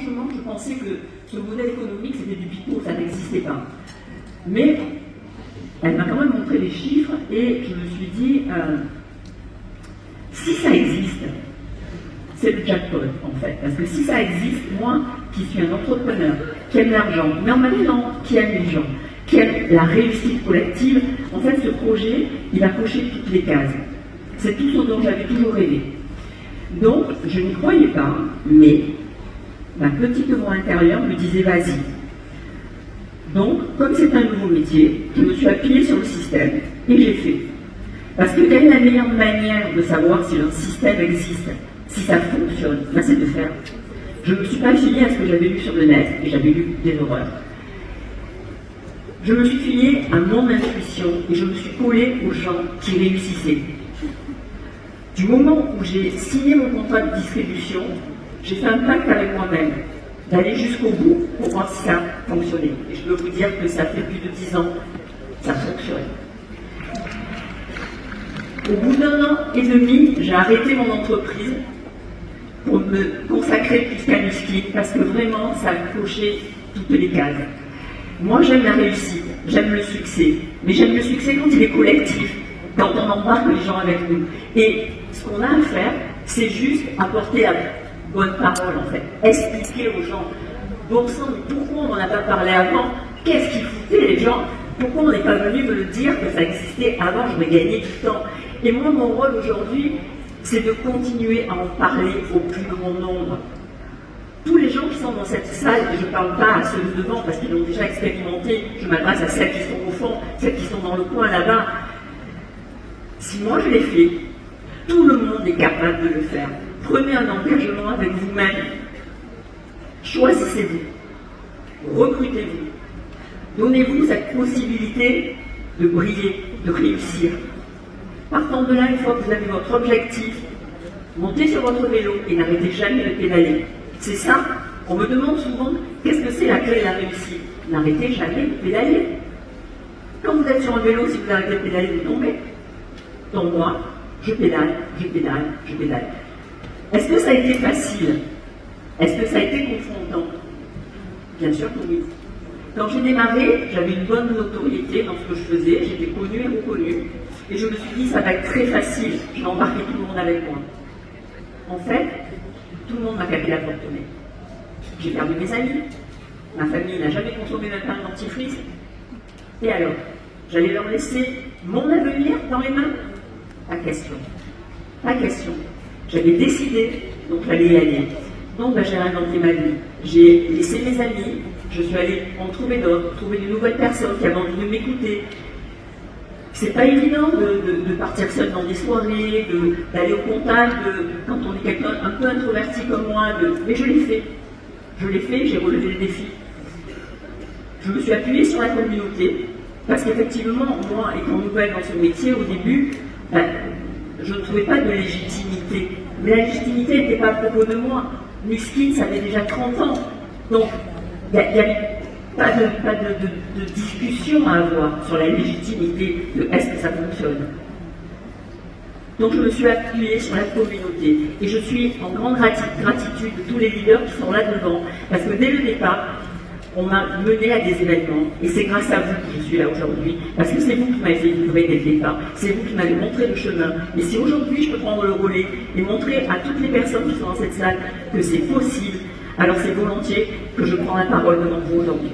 franchement, je pensais que ce modèle économique, c'était du pipeau, ça n'existait pas. Mais elle m'a quand même montré les chiffres et je me suis dit, si ça existe, c'est le jackpot en fait. Parce que si ça existe, moi qui suis un entrepreneur, qui aime l'argent, mais en même temps qui aime les gens, qui aime la réussite collective, en fait ce projet, il a coché toutes les cases. C'est tout ce dont j'avais toujours rêvé. Donc, je n'y croyais pas, mais ma petite voix intérieure me disait vas-y. Donc, comme c'est un nouveau métier, je me suis appuyée sur le système et j'ai fait. Parce que quelle est la meilleure manière de savoir si un système existe, si ça fonctionne, ben, c'est de faire. Je ne me suis pas fiée à ce que j'avais lu sur le net et j'avais lu des horreurs. Je me suis fiée à mon intuition et je me suis collée aux gens qui réussissaient. Du moment où j'ai signé mon contrat de distribution, j'ai fait un pacte avec moi-même d'aller jusqu'au bout pour voir si ça fonctionnait. Et je peux vous dire que ça fait plus de 10 ans que ça fonctionne. Au bout d'1 an et demi, j'ai arrêté mon entreprise pour me consacrer plus qu'à Nuskit parce que vraiment, ça a coché toutes les cases. Moi, j'aime la réussite, j'aime le succès, mais j'aime le succès quand il est collectif, quand on embarque les gens avec nous. Et ce qu'on a à faire, c'est juste apporter la bonne parole, en fait. Expliquer aux gens, bon sang, mais pourquoi on n'en a pas parlé avant? Qu'est-ce qu'ils foutaient, les gens? Pourquoi on n'est pas venu me le dire que ça existait avant? Je vais gagner du temps. Et moi, mon rôle aujourd'hui, c'est de continuer à en parler au plus grand nombre. Tous les gens qui sont dans cette salle, et je ne parle pas à ceux de devant parce qu'ils l'ont déjà expérimenté, je m'adresse à celles qui sont au fond, celles qui sont dans le coin là-bas. Si moi je l'ai fait, tout le monde est capable de le faire. Prenez un engagement avec vous-même. Choisissez-vous. Recrutez-vous. Donnez-vous cette possibilité de briller, de réussir. Partant de là, une fois que vous avez votre objectif, montez sur votre vélo et n'arrêtez jamais de pédaler. C'est ça. On me demande souvent, qu'est-ce que c'est la clé de la réussite? N'arrêtez jamais de pédaler. Quand vous êtes sur un vélo, si vous arrêtez de pédaler, vous tombez. Donc moi, je pédale, je pédale, je pédale. Est-ce que ça a été facile? Est-ce que ça a été confrontant? Bien sûr que oui. Quand j'ai démarré, j'avais une bonne notoriété dans ce que je faisais, j'étais connue et reconnue. Et je me suis dit, ça va être très facile, je vais embarquer tout le monde avec moi. En fait, tout le monde m'a capé la porte au nez. J'ai perdu mes amis, ma famille n'a jamais consommé même pas un dentifrice. Et alors, j'allais leur laisser mon avenir dans les mains? Pas question. Pas question. J'avais décidé, donc j'allais y aller. Donc ben, j'ai réinventé ma vie. J'ai laissé mes amis, je suis allée en trouver d'autres, trouver de nouvelles personnes qui avaient envie de m'écouter. C'est pas évident de partir seul dans des soirées, d'aller au contact, quand on est quelqu'un un peu introverti comme moi, mais je l'ai fait. Je l'ai fait, j'ai relevé le défi. Je me suis appuyée sur la communauté, parce qu'effectivement, moi, étant nouvelle dans ce métier, au début, ben, je ne trouvais pas de légitimité. Mais la légitimité n'était pas à propos de moi. Nuskit, ça fait déjà 30 ans. Donc, il n'y avait pas de discussion à avoir sur la légitimité de est-ce que ça fonctionne. Donc je me suis appuyée sur la communauté et je suis en grande gratitude de tous les leaders qui sont là devant parce que dès le départ, on m'a mené à des événements et c'est grâce à vous que je suis là aujourd'hui parce que c'est vous qui m'avez fait vibrer dès le départ, c'est vous qui m'avez montré le chemin. Et si aujourd'hui je peux prendre le relais et montrer à toutes les personnes qui sont dans cette salle que c'est possible, alors c'est volontiers que je prends la parole devant vous aujourd'hui.